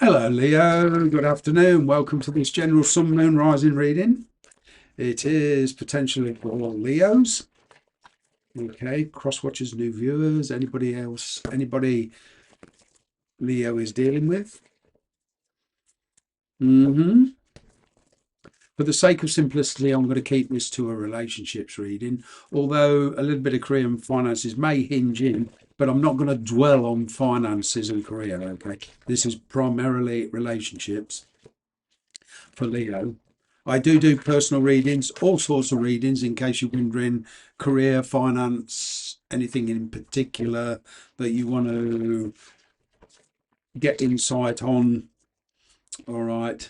Hello Leo, good afternoon. Welcome to this general sun, moon, rising reading. It is potentially for all Leos. Okay, cross watchers, new viewers, anybody else, anybody Leo is dealing with. For the sake of simplicity, I'm going to keep this to a relationships reading, although a little bit of career and finances may hinge in, but I'm not going to dwell on finances and career, okay? This is primarily relationships for Leo. I do personal readings, all sorts of readings, in case you're wondering, career, finance, anything in particular that you want to get insight on. All right.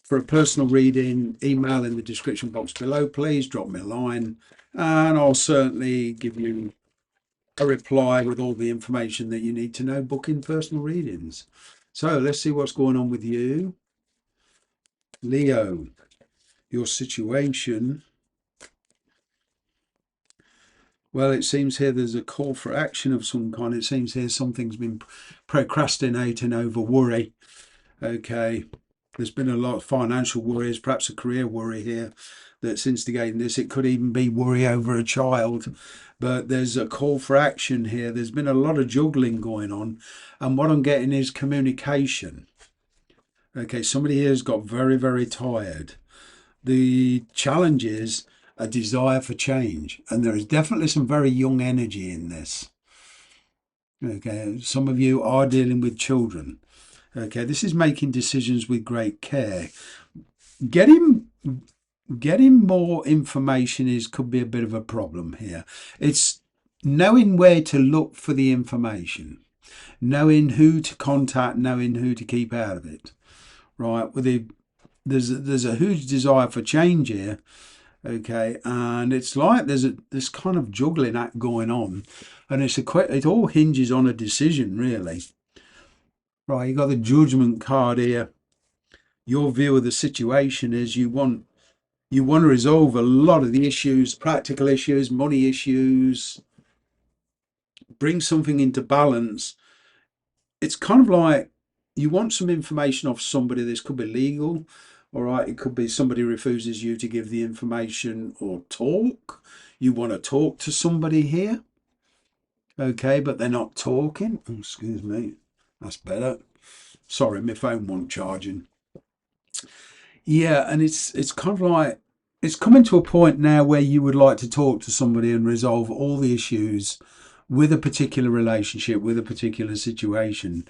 For a personal reading, email in the description box below, please drop me a line and I'll certainly give you a reply with all the information that you need to know booking personal readings. So let's see what's going on with you. Leo, your situation. Well, it seems here there's a call for action of some kind. It seems here something's been procrastinating over worry. Okay. There's been a lot of financial worries, perhaps a career worry here that's instigating this. It could even be worry over a child, but there's a call for action here. There's been a lot of juggling going on, and what I'm getting is communication. Okay, somebody here has got very, very tired. The challenge is a desire for change, and there is definitely some very young energy in this. Okay, some of you are dealing with children. Okay, this is making decisions with great care. Getting more information could be a bit of a problem here. It's knowing where to look for the information, knowing who to contact, knowing who to keep out of it. Right, there's a huge desire for change here. Okay, and it's like there's this kind of juggling act going on, and it all hinges on a decision, really. Right, you got the judgment card here. Your view of the situation is you want to resolve a lot of the issues, practical issues, money issues, bring something into balance. It's kind of like you want some information off somebody. This could be legal, all right. It could be somebody refuses you to give the information or talk. You want to talk to somebody here, okay, but they're not talking. Oh, excuse me, that's better. Sorry, my phone wasn't charging. Yeah, and it's kind of like it's coming to a point now where you would like to talk to somebody and resolve all the issues with a particular relationship, with a particular situation.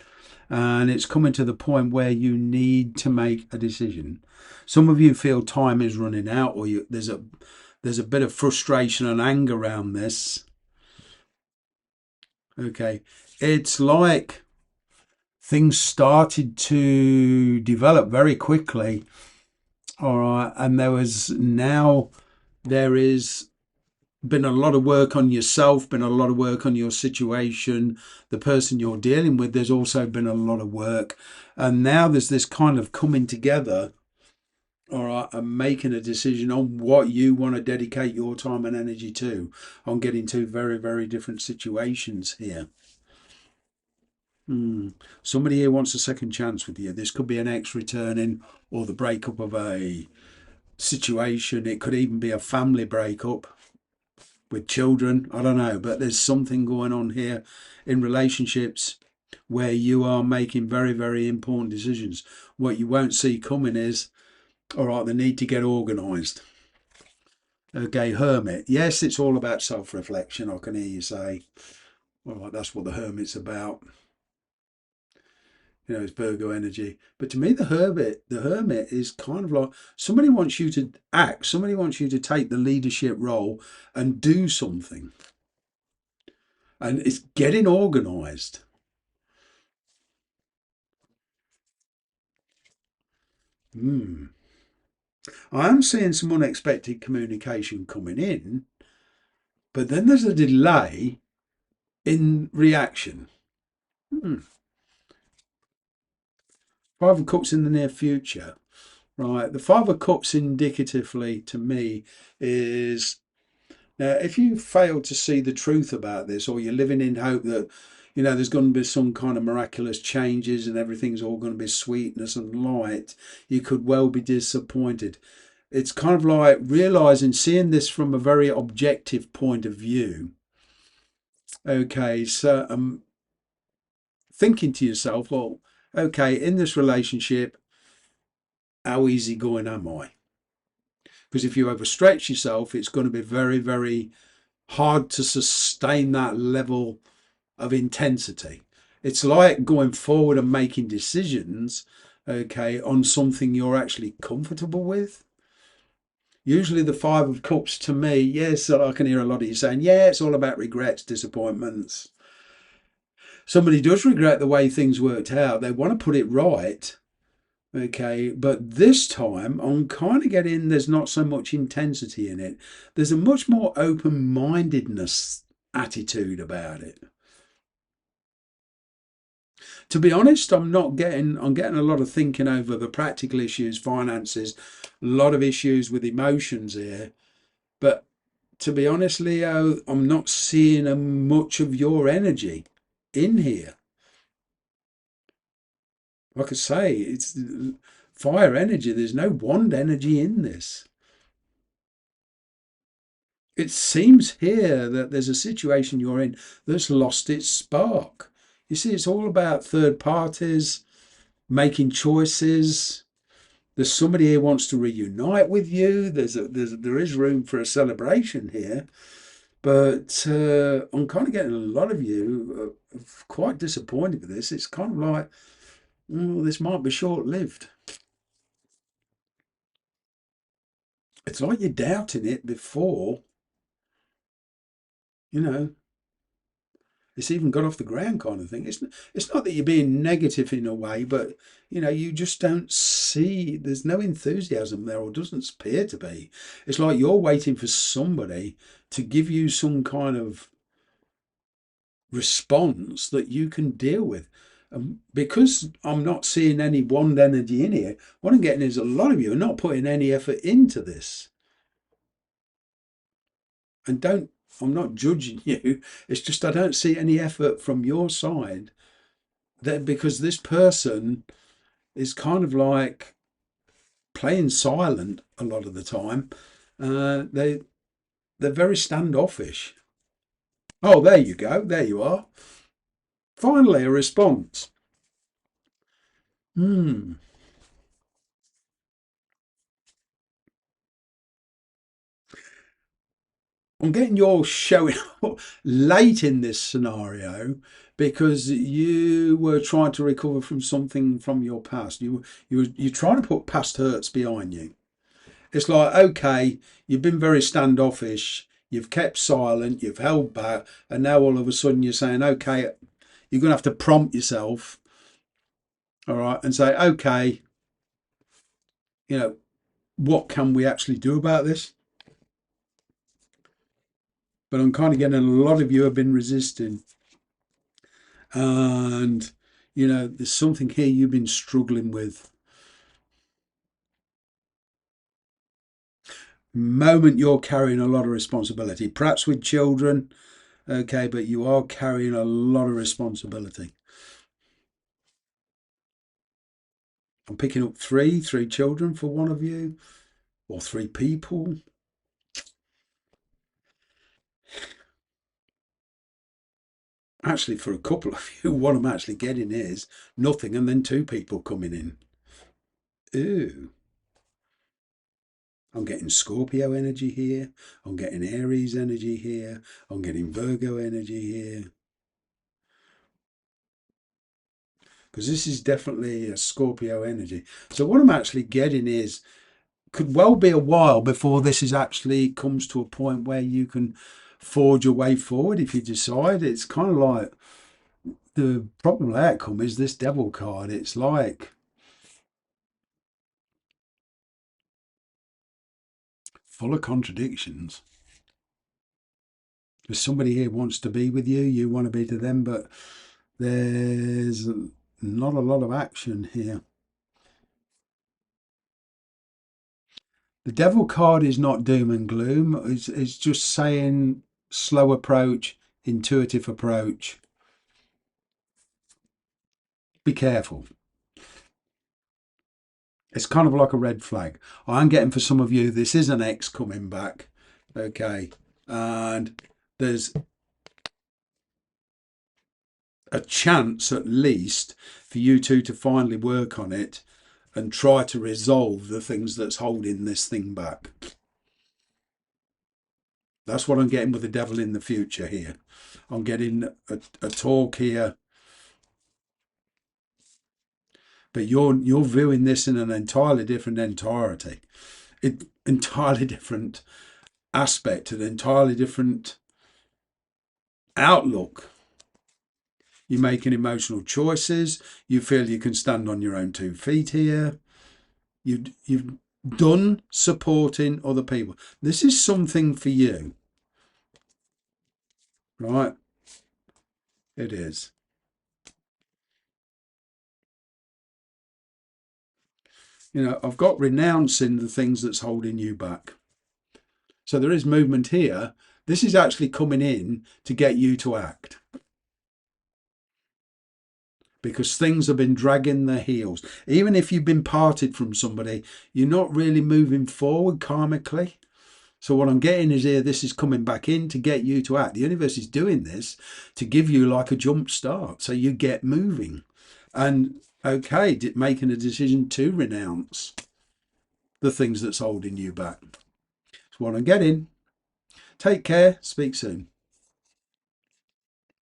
And it's coming to the point where you need to make a decision. Some of you feel time is running out, or there's a bit of frustration and anger around this. Okay, it's like things started to develop very quickly. All right, and there is been a lot of work on yourself, been a lot of work on your situation, the person you're dealing with. There's also been a lot of work, and now there's this kind of coming together, all right, and making a decision on what you want to dedicate your time and energy to, on getting two very, very different situations here. Somebody here wants a second chance with you. This could be an ex returning or the breakup of a situation. It could even be a family breakup with children. I don't know, but there's something going on here in relationships where you are making very, very important decisions. What you won't see coming is, all right, the need to get organised. Okay, hermit. Yes, it's all about self-reflection. I can hear you say, all right, that's what the hermit's about. It's Virgo energy. But to me, the hermit is kind of like somebody wants you to act, somebody wants you to take the leadership role and do something. And it's getting organised. I am seeing some unexpected communication coming in, but then there's a delay in reaction. Five of Cups in the near future. Right, the Five of Cups indicatively to me is now if you fail to see the truth about this, or you're living in hope that there's going to be some kind of miraculous changes and everything's all going to be sweetness and light, you could well be disappointed. It's kind of like realizing, seeing this from a very objective point of view. Okay, so thinking to yourself, well, okay, in this relationship, how easygoing am I? Because if you overstretch yourself, it's going to be very, very hard to sustain that level of intensity. It's like going forward and making decisions, okay, on something you're actually comfortable with. Usually the Five of Cups to me, yes, I can hear a lot of you saying, yeah, it's all about regrets, disappointments. Somebody does regret the way things worked out. They want to put it right. Okay, but this time I'm kind of getting there's not so much intensity in it. There's a much more open mindedness attitude about it. To be honest, I'm getting a lot of thinking over the practical issues, finances, a lot of issues with emotions here. But to be honest, Leo, I'm not seeing much of your energy in here. Like I say, it's fire energy. There's no wand energy in this. It seems here that there's a situation you're in that's lost its spark. You see, it's all about third parties making choices. There's somebody here who wants to reunite with you. There is room for a celebration here, but I'm kind of getting a lot of you quite disappointed with this. It's kind of like, oh, this might be short-lived. It's like you're doubting it before, you know, it's even got off the ground kind of thing. It's not that you're being negative in a way, but you just don't see, there's no enthusiasm there, or doesn't appear to be. It's like you're waiting for somebody to give you some kind of response that you can deal with. Because I'm not seeing any wand energy in here, what I'm getting is a lot of you are not putting any effort into this. And don't, I'm not judging you. It's just I don't see any effort from your side, that because this person is kind of like playing silent a lot of the time. They're very standoffish. Oh, there you go. There you are. Finally, a response. Hmm. I'm getting you're showing up late in this scenario because you were trying to recover from something from your past. You're trying to put past hurts behind you. It's like, okay, you've been very standoffish, you've kept silent, you've held back, and now all of a sudden you're saying, okay, you're going to have to prompt yourself, all right, and say, okay, you know, what can we actually do about this? But I'm kind of getting a lot of you have been resisting, and there's something here you've been struggling with. Moment you're carrying a lot of responsibility, perhaps with children, okay, but you are carrying a lot of responsibility. I'm picking up three children for one of you, or three people. Actually, for a couple of you, what I'm actually getting is nothing and then two people coming in. Ooh. I'm getting Scorpio energy here. I'm getting Aries energy here. I'm getting Virgo energy here. Because this is definitely a Scorpio energy. So what I'm actually getting is, could well be a while before this is actually comes to a point where you can forge a way forward if you decide. It's kind of like the problem outcome is this devil card. It's like full of contradictions. If somebody here wants to be with you, you want to be to them, but there's not a lot of action here. The devil card is not doom and gloom. It's just saying slow approach, intuitive approach. be careful. It's kind of like a red flag. I'm getting for some of you, this is an ex coming back, okay, and there's a chance at least for you two to finally work on it and try to resolve the things that's holding this thing back. That's what I'm getting with the devil in the future here. I'm getting a talk here, but you're viewing this in an entirely different entirely different aspect, an entirely different outlook. You're making emotional choices. You feel you can stand on your own 2 feet here. You've done supporting other people. This is something for you, right? It is. You know, I've got renouncing the things that's holding you back. So there is movement here. This is actually coming in to get you to act, because things have been dragging their heels. Even if you've been parted from somebody, you're not really moving forward karmically. So what I'm getting is here, this is coming back in to get you to act. The universe is doing this to give you like a jump start, so you get moving. And okay, making a decision to renounce the things that's holding you back. That's what I'm getting. Take care. Speak soon.